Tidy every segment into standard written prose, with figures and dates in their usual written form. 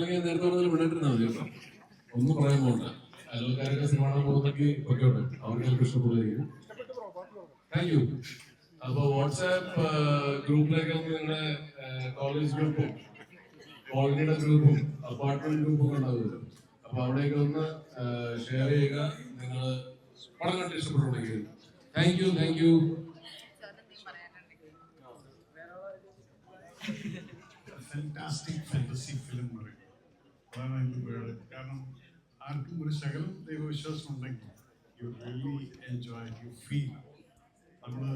നേരത്തെ പറഞ്ഞാൽ വിടണ്ടിരുന്നാ മതി കേട്ടോ, ഒന്നും പറയാൻ പോകണ്ട. അയൽക്കാരൊക്കെ സിനിമ കാണാൻ പോകുന്നെങ്കിൽ പൊക്കോട്ടെ, അവർക്ക് ചിലപ്പോൾ ഇഷ്ടപ്പെടുകയും. Thank you. അപ്പൊ വാട്സാപ്പ് ഗ്രൂപ്പിലൊക്കെ നിങ്ങളുടെ കോളേജ് ഗ്രൂപ്പും കോളനിയുടെ ഗ്രൂപ്പും അപ്പാർട്ട്മെന്റ് ഗ്രൂപ്പും ഒക്കെ ഉണ്ടാവുമല്ലോ, അപ്പൊ അവിടെയൊക്കെ ഒന്ന് ഷെയർ ചെയ്യുക. നിങ്ങൾ പടം കണ്ട് ഇഷ്ടപ്പെട്ടുണ്ടെങ്കിൽ. Thank you, thank you. Fantastic fantasy film പറയും, അതാണ് അതിൻ്റെ പേര്. കാരണം ആർക്കും ഒരു ശകലം ദൈവവിശ്വാസം ഉണ്ടെങ്കിൽ you really enjoy, you feel നമ്മൾ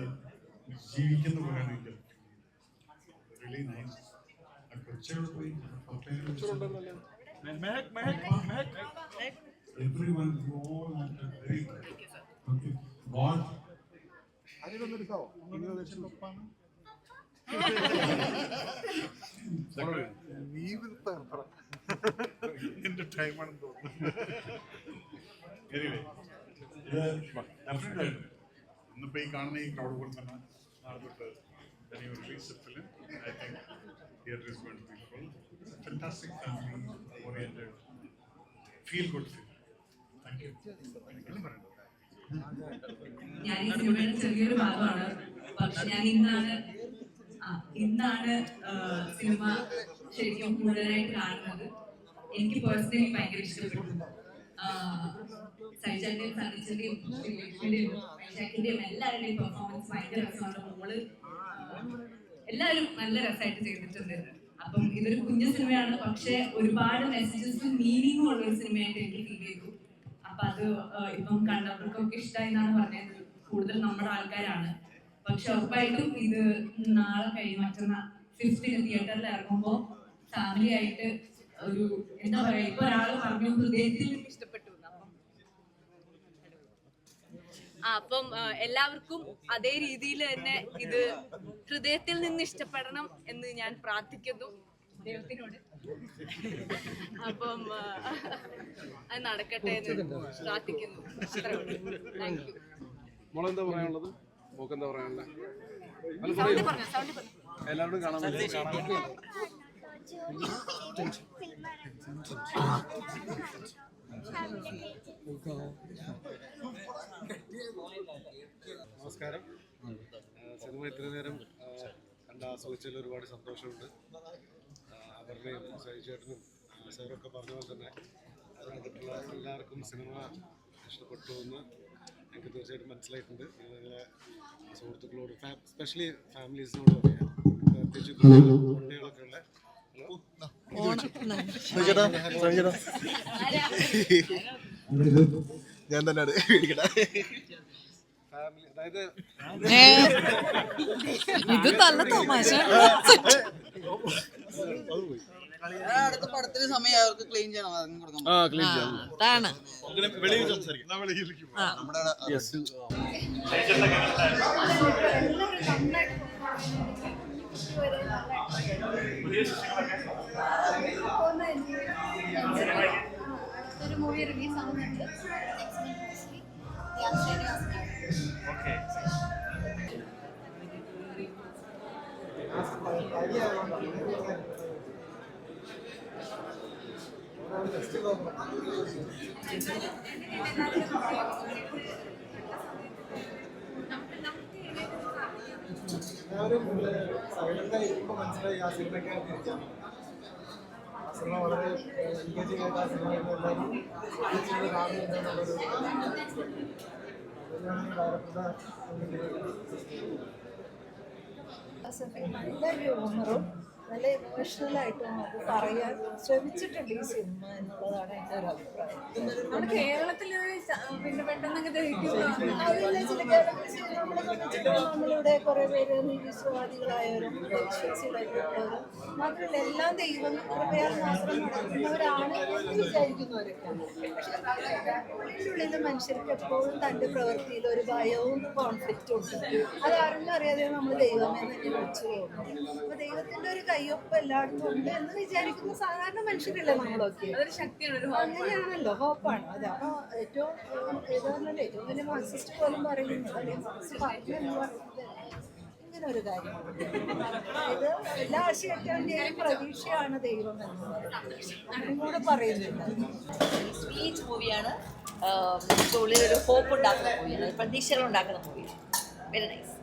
ജീവിക്കുന്ന പോലെയാണെങ്കിൽ റിയലി നൈസ്. ആ കൊച്ചയോട് പോയി everyone you all acted very good. Okay, God അതിലൊന്നെടുക്കാവോ? എന്റെ ടൈമാണെന്ന് തോന്നുന്നു. ഇന്നിപ്പോ ഈ കാണുന്ന ഈ ക്രൗഡ് പോലെ തന്നെ നാളെ തൊട്ട് release film. I think theatre is going to be full. Fantastic family oriented feel good film. Thank you. ഞാൻ ഈ സിനിമയുടെ ചെറിയൊരു ഭാഗമാണ്, പക്ഷെ ഞാൻ ഇന്നാണ് സിനിമ ശരിക്കും മുഴുവനായിട്ട് കാണുന്നത്. എനിക്ക് പേഴ്സണലി ഭയങ്കര ഇഷ്ടപ്പെട്ടു. സൈജന്റെയും സതീശന്റെയും വൈശാഖിന്റെയും എല്ലാവരുടെയും പെർഫോമൻസ് ഭയങ്കര രസമാണ്. മോള് എല്ലാവരും നല്ല രസമായിട്ട് ചെയ്തിട്ടുണ്ട്. അപ്പം ഇതൊരു കുഞ്ഞു സിനിമയാണ്, പക്ഷെ ഒരുപാട് മെസ്സേജസും മീനിങ്ങും ഉള്ള ഒരു സിനിമയായിട്ട് എനിക്ക് ഫീൽ ചെയ്തു. അപ്പൊ അത് ഇപ്പം കണ്ടവർക്കൊക്കെ ഇഷ്ടമായി എന്നാണ് പറഞ്ഞത്. കൂടുതൽ നമ്മുടെ ആൾക്കാരാണ്. പക്ഷെ ഉറപ്പായിട്ടും ഇത് നാളെ കഴിഞ്ഞ് മറ്റന്നാൾ 5th തിയേറ്ററിൽ ഇറങ്ങുമ്പോൾ ഫാമിലി ആയിട്ട് ഒരു എന്താ പറയാ, ഇപ്പൊ ഒരാൾ പറഞ്ഞു ഹൃദയത്തിൽ ഇഷ്ടപ്പെട്ടു. അപ്പം എല്ലാവർക്കും അതേ രീതിയിൽ തന്നെ ഇത് ഹൃദയത്തിൽ നിന്ന് ഇഷ്ടപ്പെടണം എന്ന് ഞാൻ പ്രാർത്ഥിക്കുന്നു ദൈവത്തിനോട്. അപ്പം അത് നടക്കട്ടെ എന്ന് പ്രാർത്ഥിക്കുന്നു. Thank you. മോളെന്താ പറയാനുള്ളത്? മോക്കെന്താ പറയാനുള്ളത്? എല്ലാവരും കാണാൻ നമസ്കാരം. സിനിമ ഇത്രയും നേരം കണ്ട് ആസ്വദിച്ചതിൽ ഒരുപാട് സന്തോഷമുണ്ട്. അവരുടെയും സൈചേട്ടനും സാറൊക്കെ പറഞ്ഞ പോലെ തന്നെ അതിനകത്തുള്ള എല്ലാവർക്കും സിനിമ ഇഷ്ടപ്പെട്ടു എന്ന് എനിക്ക് തീർച്ചയായിട്ടും മനസ്സിലായിട്ടുണ്ട്. നിങ്ങളെ സുഹൃത്തുക്കളോട് സ്പെഷ്യലി ഫാമിലീസിനോട് പറയാം, പ്രത്യേകിച്ച് കുട്ടികളൊക്കെ ഉള്ള ഞാൻ തന്നെയാണ് ഫാമിലി, അതായത് ഇത് നല്ല തമാശ. അടുത്ത പടത്തിന് സമയം അവർക്ക് ക്ലീൻ ചെയ്യണം. അതാണ് ഒരു മൂവി റിലീസ് ആവുന്നുണ്ട്. സൈലന്റായി ഇരിക്കുമ്പോൾ മനസ്സിലായി ആ സിനിമയ്ക്ക് സിനിമ വളരെ എൻഗേജിംഗ് ആയിട്ട് ആ സിനിമ എല്ലാവരും കാണുന്നുണ്ടെന്നുള്ളൊരു നല്ല ഹ്യൂമറും നല്ല ഇമോഷണലായിട്ടും അത് പറയാൻ ശ്രമിച്ചിട്ടുണ്ട് ഈ സിനിമ എന്നുള്ളതാണ് എൻ്റെ ഒരു അഭിപ്രായം. നമ്മുടെ കേരളത്തിൽ പിന്നെ പെട്ടെന്നൊക്കെ നമ്മളിവിടെ കുറേ പേര് നിരീശ്വരവാദികളായവരും വിശ്വാസികളായിട്ടുള്ളവരും മാത്രമല്ല എല്ലാം ദൈവം കൃപയാൽ മാത്രം നടക്കുന്നവരാണ് എന്ന് വിചാരിക്കുന്നവരൊക്കെയാണ്. പക്ഷെ ഉള്ളിൽ മനുഷ്യർക്ക് എപ്പോഴും തൻ്റെ പ്രവൃത്തിയിൽ ഒരു ഭയവും കോൺഫ്ലിക്റ്റും ഉണ്ട്. അതാരും അറിയാതെ നമ്മൾ ദൈവമേ തന്നെ വിളിച്ചു പോകുന്നു. അപ്പോൾ ദൈവത്തിൻ്റെ ഒരു കയ്യൊപ്പം എല്ലായിടത്തും ഉണ്ട് എന്ന് വിചാരിക്കുന്ന സാധാരണ മനുഷ്യരല്ലേ നമ്മളൊക്കെ. അങ്ങനെയാണല്ലോ, ഹോപ്പാണ് അത്. അപ്പോൾ ഏറ്റവും ഏതാണല്ലോ ഏറ്റവും വലിയ മാർക്സിസ്റ്റ് പോലും പറയുന്നത്, അല്ലെങ്കിൽ മാർക്സ് പറഞ്ഞു എന്ന് പറയുന്നത് ഇങ്ങനെ ഒരു കാര്യമുണ്ട്. ഇത് എല്ലാ ആശയത്തിൻ്റെയും പ്രതീക്ഷയാണ് ദൈവം എന്നത് അതും കൂടെ പറയുന്നുണ്ട്. സ്വീറ്റ് മൂവിയാണ്, നമുക്ക് ഉള്ളിലൊരു ഹോപ്പ് ഉണ്ടാക്കുന്ന മൂവിയാണ്, പ്രതീക്ഷകൾ ഉണ്ടാക്കുന്ന മൂവിയാണ്. Very nice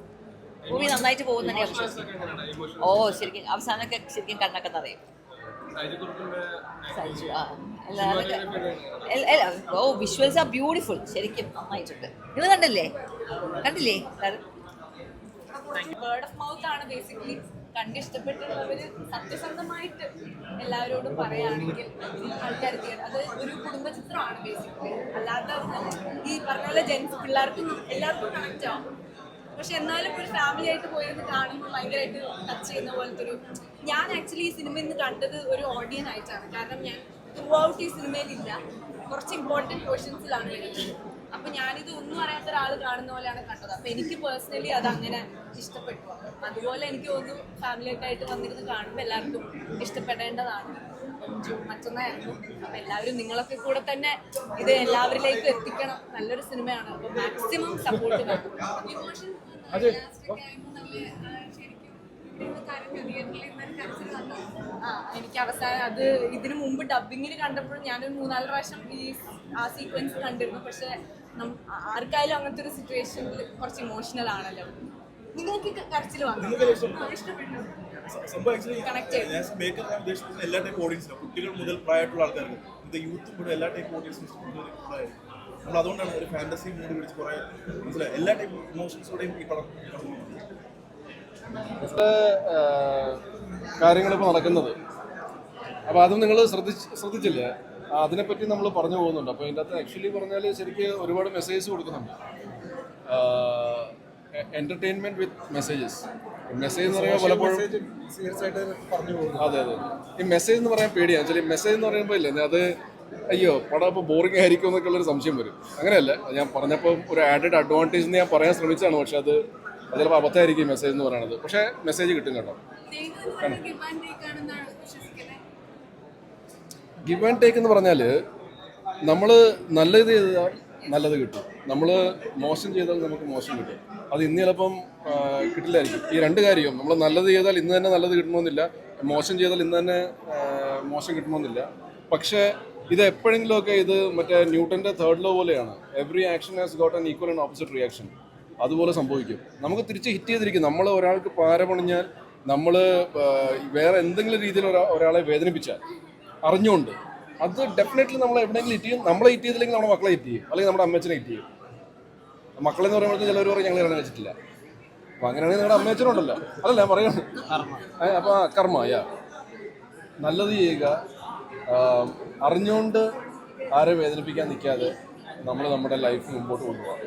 movie. നന്നായിട്ട് പോകുന്ന തന്നെയാണ് വിശ്വസിക്കുന്നത്. ഓ ശരിക്കും അവസാനമൊക്കെ ശരിക്കും കണ്ണൊക്കെ നിറയും. സൈജു ഓ വിഷ്വൽസ് ആർ ബ്യൂട്ടിഫുൾ. ശരിക്കും നന്നായിട്ടുണ്ട്. നിങ്ങൾ കണ്ടില്ലേ? വേർഡ് ഓഫ് മൗത്ത് ആണ് ബേസിക്കലി. കണ്ടിഷ്ടപ്പെട്ടുള്ളവര് സത്യസന്ധമായിട്ട് എല്ലാവരോടും പറയുകയാണെങ്കിൽ ആൾക്കാർ അത് ഒരു കുടുംബ ചിത്രമാണ് ബേസിക്കലി. അല്ലാത്ത ഈ പറഞ്ഞ പോലെ ജെൻസ് പിള്ളേർക്കും എല്ലാവർക്കും കണക്റ്റ് ആവും. പക്ഷെ എന്നാലും ഒരു ഫാമിലി ആയിട്ട് പോയിരുന്ന് കാണുമ്പോൾ ഭയങ്കരമായിട്ട് ടച്ച് ചെയ്യുന്ന പോലത്തെ ഒരു, ഞാൻ ആക്ച്വലി ഈ സിനിമയിൽ നിന്ന് കണ്ടത് ഒരു ഓഡിയൻ ആയിട്ടാണ്. കാരണം ഞാൻ ത്രൂ ഔട്ട് ഈ സിനിമയിലില്ല, കുറച്ച് ഇമ്പോർട്ടൻറ്റ് പോർഷൻസിലാണ് വരുന്നത്. അപ്പൊ ഞാനിത് ഒന്നും അറിയാത്ത ഒരാൾ കാണുന്ന പോലെയാണ് കണ്ടത്. അപ്പൊ എനിക്ക് പേഴ്സണലി അത് അങ്ങനെ ഇഷ്ടപ്പെട്ടു. അതുപോലെ എനിക്ക് തോന്നുന്നു ഫാമിലിയായിട്ട് വന്നിരുന്ന് കാണുമ്പോൾ എല്ലാവർക്കും ഇഷ്ടപ്പെടേണ്ടതാണ്. മറ്റൊന്നായിരുന്നു. അപ്പൊ എല്ലാവരും നിങ്ങളൊക്കെ കൂടെ തന്നെ ഇത് എല്ലാവരിലേക്കും എത്തിക്കണം. നല്ലൊരു സിനിമയാണ്. അപ്പൊ മാക്സിമം സപ്പോർട്ട് കാണും. എനിക്ക് അവസാനം അത് ഇതിനു മുമ്പ് ഡബിങ്ങിൽ കണ്ടപ്പോൾ ഞാനൊരു 3-4 പ്രാവശ്യം ആ സീക്വൻസ് കണ്ടിരുന്നു. പക്ഷെ ആർക്കായാലും അങ്ങനത്തെ ഒരു സിറ്റുവേഷനിൽ കുറച്ച് ഇമോഷണൽ ആണല്ലോ. നിങ്ങൾക്ക് കരച്ചിൽ വന്നു കണക്ട് ചെയ്തു. എല്ലാ ടൈപ്പ് ഓഡിയൻസിനും കുട്ടികൾ മുതൽ പ്രായമായിട്ടുള്ള ആൾക്കാർക്ക് ഇത് യൂത്തും കൂടെ എല്ലാ ടൈപ്പ് ഓഡിയൻസിനും ഇഷ്ടപ്പെടുന്ന ഒരു അഭിപ്രായം. നമ്മൾ അതുകൊണ്ടാണ് ഒരു ഫാന്റസി മൂഡ് പിടിച്ച് കുറേ മനസ്സിലായി എല്ലാ ടൈപ്പ് ഇമോഷൻസോടെയും ഈ പടം കാര്യങ്ങളിപ്പോൾ നടക്കുന്നത്. അപ്പോൾ അതും നിങ്ങൾ ശ്രദ്ധിച്ചില്ലേ? അതിനെപ്പറ്റി നമ്മൾ പറഞ്ഞു പോകുന്നുണ്ട്. അപ്പോൾ ഇതിൻ്റെ അകത്ത് ആക്ച്വലി പറഞ്ഞാൽ ശരിക്ക് ഒരുപാട് മെസ്സേജസ് കൊടുക്കുന്നുണ്ട്. എൻ്റർടൈൻമെൻറ്റ് വിത്ത് മെസ്സേജസ്. മെസ്സേജ് എന്ന് പറയുമ്പോൾ പലപ്പോഴും സീരിയസ് ആയിട്ട് പറഞ്ഞു പോകുന്നു. അതെ. ഈ മെസ്സേജ് എന്ന് പറയാൻ പേടിയാണ്. ആക്ച്വലി മെസ്സേജ് എന്ന് പറയുമ്പോൾ ഇല്ലേ അത് അയ്യോ പടം ഇപ്പോൾ ബോറിംഗ് ആയിരിക്കും എന്നൊക്കെ ഉള്ളൊരു സംശയം വരും. അങ്ങനെയല്ല, ഞാൻ പറഞ്ഞപ്പോൾ ഒരു ആഡഡ് അഡ്വാൻറ്റേജ് എന്ന് ഞാൻ പറയാൻ ശ്രമിച്ചതാണ്. പക്ഷെ അത് ചിലപ്പോൾ അബദ്ധമായിരിക്കും മെസ്സേജ് എന്ന് പറയുന്നത്. പക്ഷേ മെസ്സേജ് കിട്ടും കേട്ടോ. ഗിവ് ആൻഡ് ടേക്ക് എന്ന് പറഞ്ഞാൽ നമ്മൾ നല്ലത് ചെയ്താൽ നല്ലത് കിട്ടും, നമ്മൾ മോശം ചെയ്താൽ നമുക്ക് മോശം കിട്ടും. അത് ഇന്ന് ചിലപ്പം കിട്ടില്ലായിരിക്കും. ഈ രണ്ട് കാര്യവും നമ്മൾ നല്ലത് ചെയ്താൽ ഇന്ന് തന്നെ നല്ലത് കിട്ടണമെന്നില്ല, മോശം ചെയ്താൽ ഇന്ന് തന്നെ മോശം കിട്ടണമെന്നില്ല. പക്ഷേ ഇത് എപ്പോഴെങ്കിലുമൊക്കെ ഇത് മറ്റേ ന്യൂട്ടൻ്റെ 3rd law പോലെയാണ്. Every action has got an equal and opposite reaction. അതുപോലെ സംഭവിക്കും. നമുക്ക് തിരിച്ച് ഹിറ്റ് ചെയ്തിരിക്കും. നമ്മൾ ഒരാൾക്ക് പാര പണിഞ്ഞാൽ, നമ്മൾ വേറെ എന്തെങ്കിലും രീതിയിൽ ഒരാളെ വേദനിപ്പിച്ചാൽ അറിഞ്ഞുകൊണ്ട് അത് ഡെഫിനറ്റ്ലി നമ്മൾ എവിടെയെങ്കിലും ഹിറ്റ് ചെയ്യും. നമ്മളെ ഹിറ്റ് ചെയ്തില്ലെങ്കിൽ നമ്മുടെ മക്കളെ ഹിറ്റ് ചെയ്യും, അല്ലെങ്കിൽ നമ്മുടെ അമ്മച്ചനെ ഹിറ്റ് ചെയ്യും. മക്കളെന്ന് പറയുമ്പോഴത്തേക്ക് ചിലവർ പറയും ഞങ്ങൾ കല്യാണം വെച്ചിട്ടില്ല. അപ്പോൾ അങ്ങനെയാണെങ്കിൽ നിങ്ങളുടെ അമ്മച്ചനുണ്ടല്ലോ, അതല്ല ഞാൻ പറയുന്നത്. അപ്പോൾ കർമ്മ നല്ലത് ചെയ്യുക, അറിഞ്ഞുകൊണ്ട് ആരെ വേദനിപ്പിക്കാൻ നിൽക്കാതെ നമ്മൾ നമ്മുടെ ലൈഫ് മുമ്പോട്ട് കൊണ്ടുപോകാം.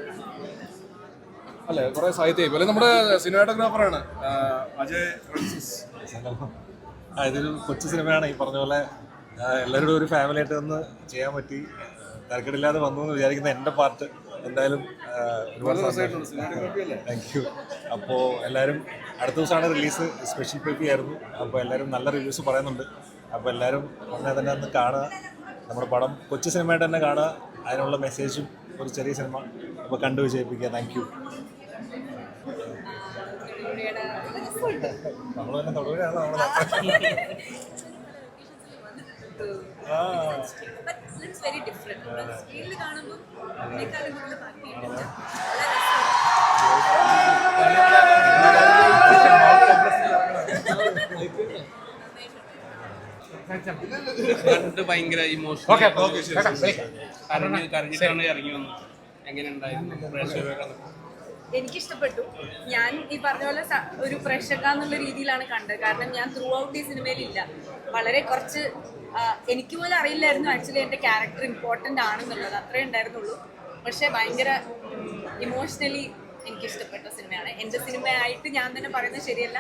അല്ലേ? കുറേ സാഹിത്യം. അല്ലെ നമ്മുടെ സിനിമാറ്റോഗ്രാഫറാണ് അജയ് ഫ്രാൻസിസ്. ഇതൊരു കൊച്ചു സിനിമയാണ്. ഈ പറഞ്ഞ പോലെ എല്ലാവരോടും ഒരു ഫാമിലി ആയിട്ട് ഒന്ന് ചെയ്യാൻ പറ്റി. തിരക്കിടില്ലാതെ വന്നു എന്ന് വിചാരിക്കുന്ന എൻ്റെ പാർട്ട് എന്തായാലും ഒരുപാട് താങ്ക് യു. അപ്പോൾ എല്ലാവരും അടുത്ത ദിവസമാണ് റിലീസ്. സ്പെഷ്യൽ പേപ്പി ആയിരുന്നു. അപ്പോൾ എല്ലാവരും നല്ല റിവ്യൂസ് പറയുന്നുണ്ട്. അപ്പോൾ എല്ലാവരും അങ്ങനെ തന്നെ ഒന്ന് കാണുക. നമ്മുടെ പടം കൊച്ചു സിനിമയായിട്ട് തന്നെ കാണുക. അതിനുള്ള മെസ്സേജും ഒരു ചെറിയ സിനിമ അപ്പോൾ കണ്ടു വിജയിപ്പിക്കുക. Thank you. നമ്മൾ തന്നെ തൊടുകയാണ് വെരി ഡിഫറെന്റ്. സ്ക്രീനിൽ കാണുമ്പോൾ അതിനേക്കാളും കൂടുതൽ ഭംഗിയുണ്ട്. കണ്ട് ഭയങ്കര ഇമോഷണൽ കരഞ്ഞിട്ടാണ് ഇറങ്ങി വന്നത്. എങ്ങനെ ഉണ്ടായിരുന്നു? എനിക്കിഷ്ടപ്പെട്ടു. ഞാൻ ഈ പറഞ്ഞ പോലെ ഒരു പ്രേക്ഷക എന്നുള്ള രീതിയിലാണ് കണ്ടത്. കാരണം ഞാൻ ത്രൂ ഔട്ട് ഈ സിനിമയിലില്ല. വളരെ കുറച്ച് എനിക്ക് പോലും അറിയില്ലായിരുന്നു ആക്ച്വലി എൻ്റെ ക്യാരക്ടർ ഇമ്പോർട്ടൻ്റ് ആണെന്നുള്ളത്. അത്രേ ഉണ്ടായിരുന്നുള്ളൂ. പക്ഷേ ഭയങ്കര ഇമോഷണലി എനിക്കിഷ്ടപ്പെട്ട സിനിമയാണ്. എൻ്റെ സിനിമയായിട്ട് ഞാൻ തന്നെ പറയുന്നത് ശരിയല്ല,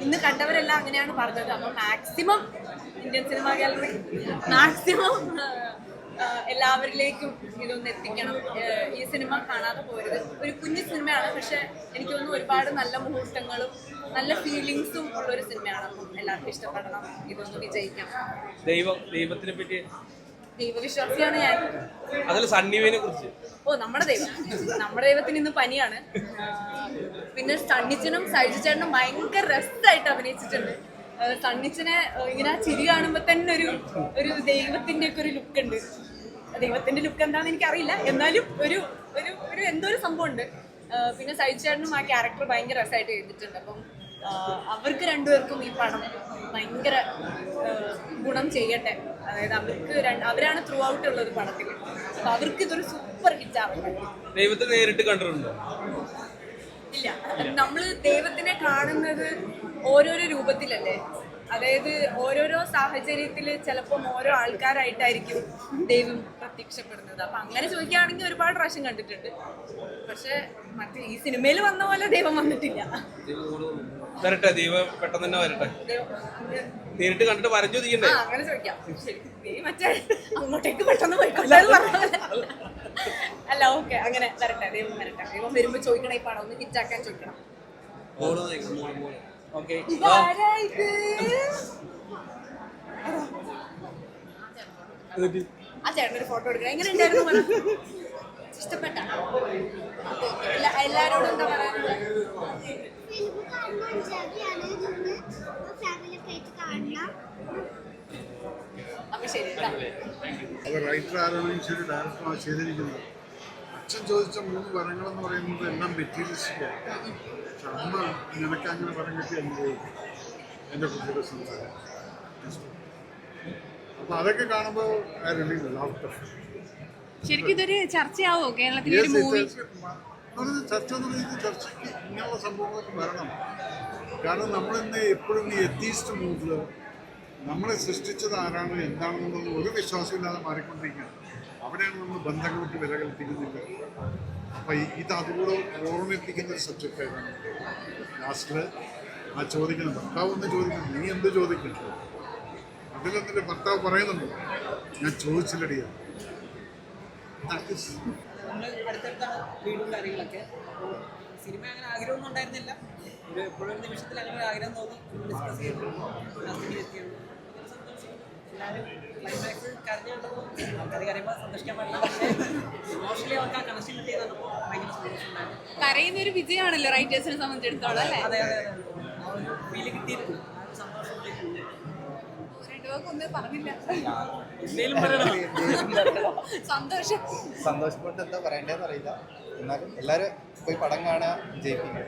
ഇന്ന് കണ്ടവരെല്ലാം അങ്ങനെയാണ് പറഞ്ഞത്. അപ്പം maximum Indian cinema gallery maximum എല്ലാവരിലേക്കും ഇതൊന്ന് എത്തിക്കണം. ഈ സിനിമ കാണാതെ പോരുത്. ഒരു കുഞ്ഞു സിനിമയാണ്, പക്ഷെ എനിക്ക് തോന്നുന്നു ഒരുപാട് നല്ല മുഹൂർത്തങ്ങളും നല്ല ഫീലിങ്സും ഉള്ളൊരു സിനിമയാണ്. അപ്പം എല്ലാവർക്കും ഇഷ്ടപ്പെടണം. ഇതൊന്ന് വിജയിക്കണം. ദൈവത്തിനെ പറ്റി ദൈവവിശ്വാസിയാണ് ഞാൻ. അതിൽ സണ്ണിവേനെ കുറിച്ച് ഓ നമ്മുടെ ദൈവത്തിന് ഇന്ന് പനിയാണ്. പിന്നെ സണ്ണിച്ചനും സൈജുചേട്ടനും ഭയങ്കര രസമായിട്ട് അഭിനയിച്ചിട്ടുണ്ട്. സണ്ണിച്ചനെ ഇങ്ങനെ ചിരി കാണുമ്പോ തന്നെ ഒരു ദൈവത്തിന്റെ ഒക്കെ ഒരു ലുക്ക് ഉണ്ട്. ദൈവത്തിന്റെ ലുക്ക് എന്താണെന്ന് എനിക്കറിയില്ല, എന്നാലും ഒരു എന്തോ ഒരു സംഭവം ഉണ്ട്. പിന്നെ സൈജുചേട്ടനും ആ ക്യാരക്ടർ ഭയങ്കര രസമായിട്ട് ചെയ്തിട്ടുണ്ട്. അപ്പം അവർക്ക് രണ്ടുപേർക്കും ഈ പടം ഭയങ്കര ഗുണം ചെയ്യട്ടെ. അതായത് അവരാണ് ത്രൂ ഔട്ട് ഉള്ളത് പടത്തിൽ. അപ്പൊ അവർക്ക് ഇതൊരു സൂപ്പർ ഹിറ്റ് ആവട്ടെ. ദൈവത്തെ നേരിട്ട് കണ്ടിട്ടുണ്ടോ? ഇല്ല, നമ്മള് ദൈവത്തിനെ കാണുന്നത് ഓരോരോ രൂപത്തിലല്ലേ. അതായത് ഓരോരോ സാഹചര്യത്തിൽ ചിലപ്പം ഓരോ ആൾക്കാരായിട്ടായിരിക്കും ദൈവം പ്രത്യക്ഷപ്പെടുന്നത്. അപ്പൊ അങ്ങനെ ചോദിക്കുകയാണെങ്കിൽ ഒരുപാട് പ്രാവശ്യം കണ്ടിട്ടുണ്ട്. പക്ഷെ മറ്റേ ഈ സിനിമയിൽ വന്ന പോലെ ദൈവം വന്നിട്ടില്ല. വരട്ടെ, ദൈവം പെട്ടെന്ന് തന്നെ വരട്ടെ. നേരിട്ട് കണ്ടിട്ട് വരഞ്ഞു തീയണ്ടേ? അങ്ങനെ ചോദിക്കാം. ശരി, മറ്റേ അങ്ങോട്ടേക്ക് പെട്ടെന്ന് പോയിക്കോട്ടെ അല്ല, ഓക്കെ, അങ്ങനെ വരട്ടെ, ദൈവം വരട്ടെ. ദൈവം വരുമ്പോ ചോദിക്കണം, ഈ പടം ഒന്ന് ഹിറ്റാക്കാൻ ചോദിക്കണം. ഓക്കെ, ആ ചേട്ടനൊരു ഫോട്ടോ എടുക്കണം. എങ്ങനെ ഉണ്ടായിരുന്നു? ഇഷ്ടപ്പെട്ട എല്ലാരോടും എന്താ പറയാനുള്ളത്? അപ്പൊ ശരി. അത് റൈറ്റർ ആരാണെങ്കിലും ശരി, ഡയറക്ടറാണ് ചെയ്തിരിക്കുന്നത്. അച്ഛൻ ചോദിച്ച 3 വരങ്ങളെന്ന് പറയുന്നത് എല്ലാം മെറ്റീരിയലിസ്റ്റിക്കാണ്. പക്ഷെ അമ്മ നിനക്ക് അങ്ങനെ വരം കിട്ടി അനുഭവിക്കും എൻ്റെ കുട്ടിയുടെ സംസാരം. അപ്പോൾ അതൊക്കെ കാണുമ്പോൾ ശരിക്കും ഇതൊരു ചർച്ചയാവോ കേരളത്തിലെ ഒരു മൂവി? ചർച്ച എന്ന് പറയുന്നത് ചർച്ചയ്ക്ക് ഇങ്ങനെയുള്ള സംഭവങ്ങളൊക്കെ വരണം. കാരണം നമ്മളിന്ന് എപ്പോഴും ഈ എത്തീസ്റ്റ് മൂഡിൽ നമ്മളെ സൃഷ്ടിച്ചത് ആരാണ് എന്താണെന്നുള്ളത് ഒരു വിശ്വാസമില്ലാതെ മാറിക്കൊണ്ടിരിക്കുകയാണ്. അവിടെയാണ് നമ്മൾ ബന്ധങ്ങൾക്ക് വില കൽപ്പിക്കുന്നില്ല. അപ്പം ഇത് അതുകൂടെ ഓർമ്മിപ്പിക്കുന്ന ഒരു സബ്ജക്റ്റായിട്ടാണ്. ലാസ്റ്റിൽ ആ ചോദിക്കുന്നത് ഭർത്താവ് ഒന്ന് ചോദിക്കുന്നു, നീ എന്ത് ചോദിക്കുന്നു? അതിലെന്നിട്ട് ഭർത്താവ് പറയുന്നുണ്ട്, ഞാൻ ചോദിച്ചില്ലടിയാണ്. നമ്മൾ അടുത്തടുത്താണ് വീടും കാര്യങ്ങളൊക്കെ. അപ്പോൾ സിനിമ അങ്ങനെ ആഗ്രഹമൊന്നും ഉണ്ടായിരുന്നില്ല. എപ്പോഴും ഒരു നിമിഷത്തിൽ അങ്ങനെ ഒരു ആഗ്രഹം തോന്നി ഡിസ്കസ് ചെയ്തു, എത്തിയത് സന്തോഷം. എല്ലാവരും ക്ലൈമാക്സ് കരഞ്ഞുകൊണ്ടപ്പോൾ ആൾക്കാർ കരയുമ്പോൾ സന്തോഷിക്കാൻ പാടില്ല. പക്ഷേ ഇമോഷണലി അവർക്ക് ആ കണക്ഷൻ കിട്ടിയതപ്പോൾ ഭയങ്കര സന്തോഷമുണ്ടായിരുന്നു. കരയുന്ന ഒരു വിജയമാണല്ലോ റൈറ്റേഴ്സിനെ സംബന്ധിച്ചിടത്തോളം അല്ലേ? അതെ, ആ ഒരു ഫീല് കിട്ടിയിരുന്നു. ആ ഒരു സന്തോഷം ഒന്നും പറഞ്ഞില്ല. സന്തോഷപ്പെട്ട് എന്താ പറയണ്ടേന്ന് അറിയില്ല. എന്നാലും എല്ലാവരും പോയി പടം കാണാൻ വിജയിപ്പിക്കും.